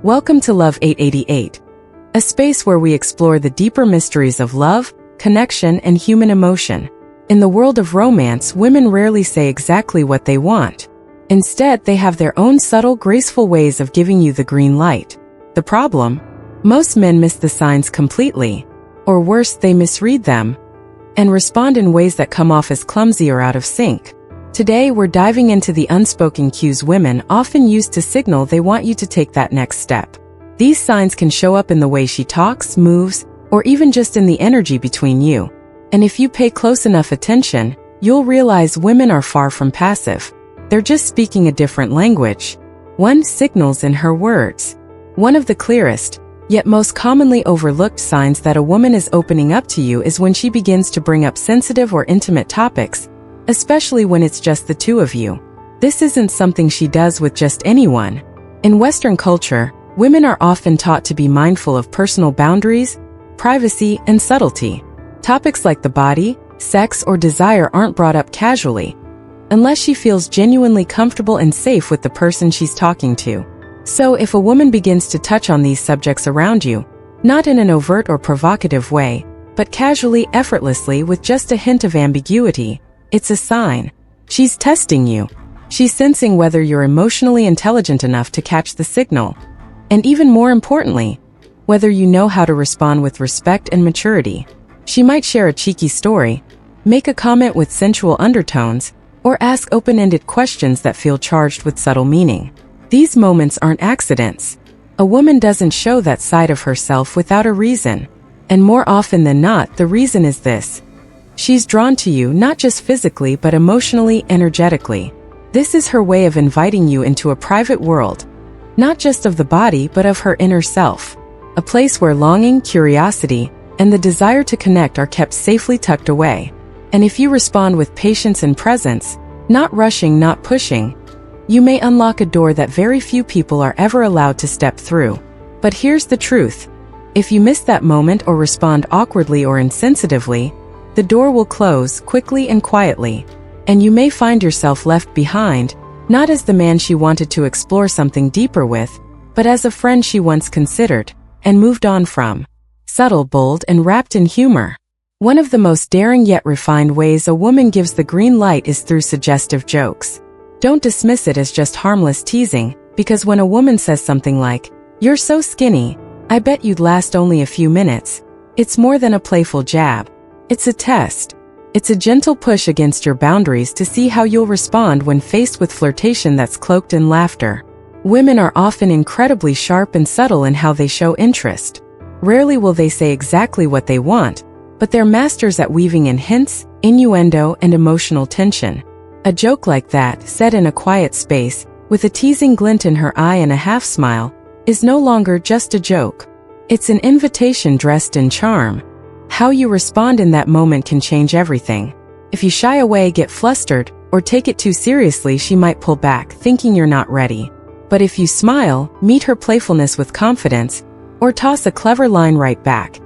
Welcome to Love 888, a space where we explore the deeper mysteries of love, connection, and human emotion. In the world of romance, women rarely say exactly what they want. Instead, they have their own subtle, graceful ways of giving you the green light. The problem? Most men miss the signs completely. Or worse, they misread them and respond in ways that come off as clumsy or out of sync. Today, we're diving into the unspoken cues women often use to signal they want you to take that next step. These signs can show up in the way she talks, moves, or even just in the energy between you. And if you pay close enough attention, you'll realize women are far from passive. They're just speaking a different language. One signals in her words. One of the clearest, yet most commonly overlooked signs that a woman is opening up to you is when she begins to bring up sensitive or intimate topics, especially when it's just the two of you. This isn't something she does with just anyone. In Western culture, women are often taught to be mindful of personal boundaries, privacy, and subtlety. Topics like the body, sex, or desire aren't brought up casually, unless she feels genuinely comfortable and safe with the person she's talking to. So if a woman begins to touch on these subjects around you, not in an overt or provocative way, but casually, effortlessly, with just a hint of ambiguity, it's a sign. She's testing you. She's sensing whether you're emotionally intelligent enough to catch the signal. And even more importantly, whether you know how to respond with respect and maturity. She might share a cheeky story, make a comment with sensual undertones, or ask open-ended questions that feel charged with subtle meaning. These moments aren't accidents. A woman doesn't show that side of herself without a reason. And more often than not, the reason is this. She's drawn to you not just physically but emotionally, energetically. This is her way of inviting you into a private world, not just of the body but of her inner self. A place where longing, curiosity, and the desire to connect are kept safely tucked away. And if you respond with patience and presence, not rushing, not pushing, you may unlock a door that very few people are ever allowed to step through. But here's the truth. If you miss that moment or respond awkwardly or insensitively, the door will close quickly and quietly, and you may find yourself left behind, not as the man she wanted to explore something deeper with, but as a friend she once considered and moved on from. Subtle, bold, and wrapped in humor. One of the most daring yet refined ways a woman gives the green light is through suggestive jokes. Don't dismiss it as just harmless teasing, because when a woman says something like, "You're so skinny, I bet you'd last only a few minutes," it's more than a playful jab. It's a test. It's a gentle push against your boundaries to see how you'll respond when faced with flirtation that's cloaked in laughter. Women are often incredibly sharp and subtle in how they show interest. Rarely will they say exactly what they want, but they're masters at weaving in hints, innuendo, and emotional tension. A joke like that, said in a quiet space, with a teasing glint in her eye and a half-smile, is no longer just a joke. It's an invitation dressed in charm. How you respond in that moment can change everything. If you shy away, get flustered, or take it too seriously, she might pull back, thinking you're not ready. But if you smile, meet her playfulness with confidence, or toss a clever line right back,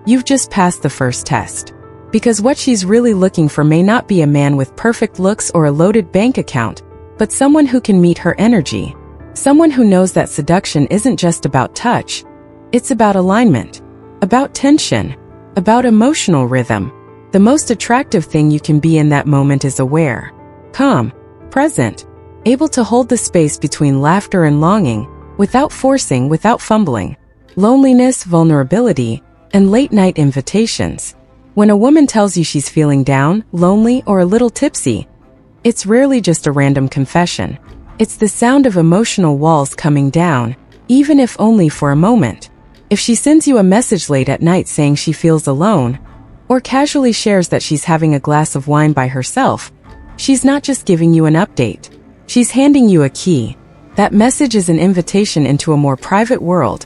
you've just passed the first test. Because what she's really looking for may not be a man with perfect looks or a loaded bank account, but someone who can meet her energy. Someone who knows that seduction isn't just about touch. It's about alignment, about tension, about emotional rhythm. The most attractive thing you can be in that moment is aware, calm, present, able to hold the space between laughter and longing, without forcing, without fumbling. Loneliness, vulnerability, and late-night invitations. When a woman tells you she's feeling down, lonely, or a little tipsy, it's rarely just a random confession. It's the sound of emotional walls coming down, even if only for a moment. If she sends you a message late at night saying she feels alone, or casually shares that she's having a glass of wine by herself, she's not just giving you an update. She's handing you a key. That message is an invitation into a more private world,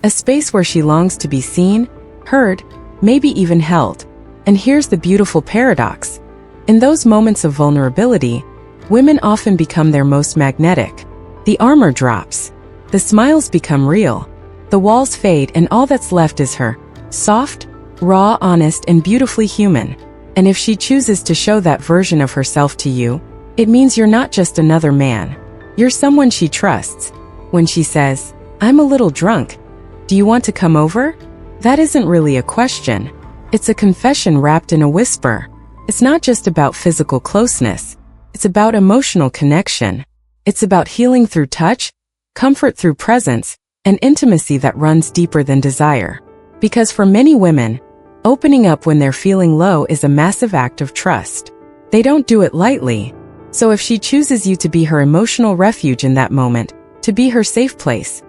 a space where she longs to be seen, heard, maybe even held. And here's the beautiful paradox. In those moments of vulnerability, women often become their most magnetic. The armor drops. The smiles become real. The walls fade, and all that's left is her. Soft, raw, honest, and beautifully human. And if she chooses to show that version of herself to you, it means you're not just another man. You're someone she trusts. When she says, I'm a little drunk. Do you want to come over? That isn't really a question. It's a confession wrapped in a whisper. It's not just about physical closeness. It's about emotional connection. It's about healing through touch, comfort through presence, and intimacy that runs deeper than desire. Because for many women, opening up when they're feeling low is a massive act of trust. They don't do it lightly. So if she chooses you to be her emotional refuge in that moment, to be her safe place,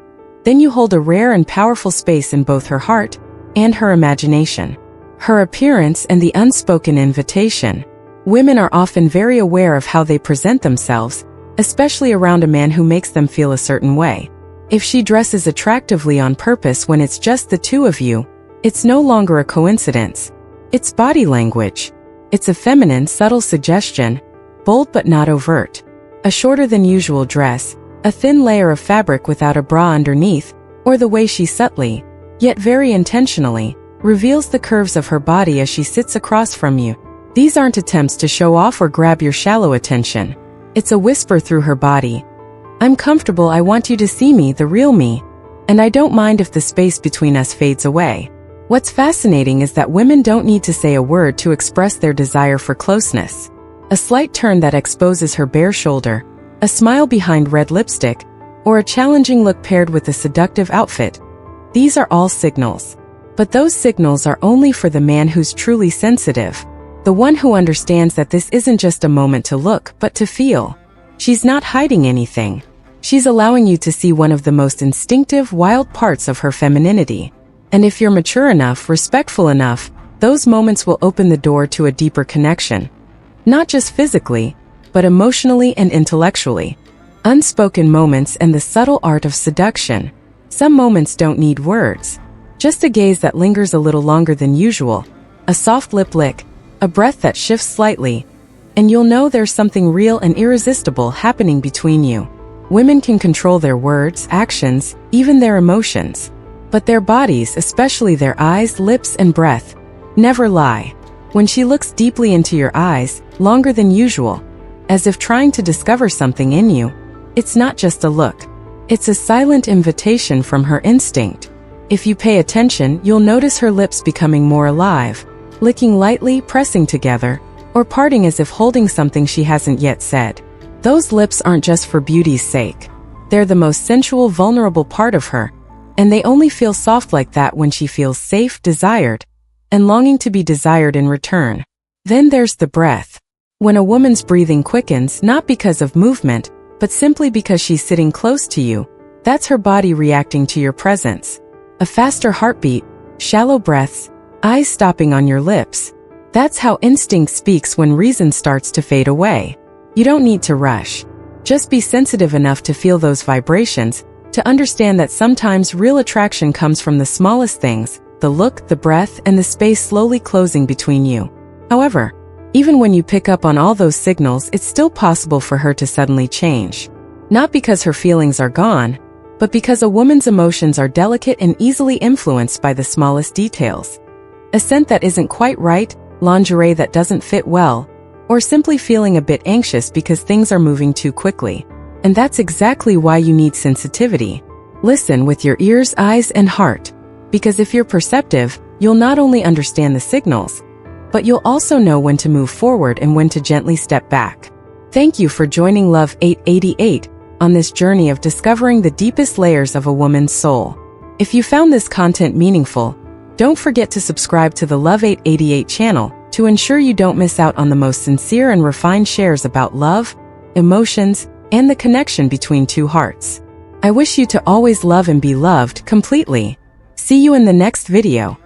then you hold a rare and powerful space in both her heart and her imagination. Her appearance and the unspoken invitation. Women are often very aware of how they present themselves, especially around a man who makes them feel a certain way. If she dresses attractively on purpose when it's just the two of you, it's no longer a coincidence. It's body language. It's a feminine, subtle suggestion, bold but not overt. A shorter than usual dress, a thin layer of fabric without a bra underneath, or the way she subtly, yet very intentionally, reveals the curves of her body as she sits across from you. These aren't attempts to show off or grab your shallow attention. It's a whisper through her body. I'm comfortable, I want you to see me, the real me, and I don't mind if the space between us fades away. What's fascinating is that women don't need to say a word to express their desire for closeness. A slight turn that exposes her bare shoulder, a smile behind red lipstick, or a challenging look paired with a seductive outfit. These are all signals. But those signals are only for the man who's truly sensitive. The one who understands that this isn't just a moment to look, but to feel. She's not hiding anything. She's allowing you to see one of the most instinctive, wild parts of her femininity. And if you're mature enough, respectful enough, those moments will open the door to a deeper connection. Not just physically, but emotionally and intellectually. Unspoken moments and the subtle art of seduction. Some moments don't need words. Just a gaze that lingers a little longer than usual, a soft lip lick, a breath that shifts slightly, and you'll know there's something real and irresistible happening between you. Women can control their words, actions, even their emotions. But their bodies, especially their eyes, lips, and breath, never lie. When she looks deeply into your eyes, longer than usual, as if trying to discover something in you, it's not just a look. It's a silent invitation from her instinct. If you pay attention, you'll notice her lips becoming more alive, licking lightly, pressing together, or parting as if holding something she hasn't yet said. Those lips aren't just for beauty's sake. They're the most sensual, vulnerable part of her, and they only feel soft like that when she feels safe, desired, and longing to be desired in return. Then there's the breath. When a woman's breathing quickens, not because of movement, but simply because she's sitting close to you, that's her body reacting to your presence. A faster heartbeat, shallow breaths, eyes stopping on your lips. That's how instinct speaks when reason starts to fade away. You don't need to rush. Just be sensitive enough to feel those vibrations, to understand that sometimes real attraction comes from the smallest things, the look, the breath, and the space slowly closing between you. However, even when you pick up on all those signals, it's still possible for her to suddenly change. Not because her feelings are gone, but because a woman's emotions are delicate and easily influenced by the smallest details. A scent that isn't quite right, lingerie that doesn't fit well, or simply feeling a bit anxious because things are moving too quickly. And that's exactly why you need sensitivity. Listen with your ears, eyes, and heart. Because if you're perceptive, you'll not only understand the signals, but you'll also know when to move forward and when to gently step back. Thank you for joining Love 888 on this journey of discovering the deepest layers of a woman's soul. If you found this content meaningful, don't forget to subscribe to the Love 888 channel to ensure you don't miss out on the most sincere and refined shares about love, emotions, and the connection between two hearts. I wish you to always love and be loved completely. See you in the next video.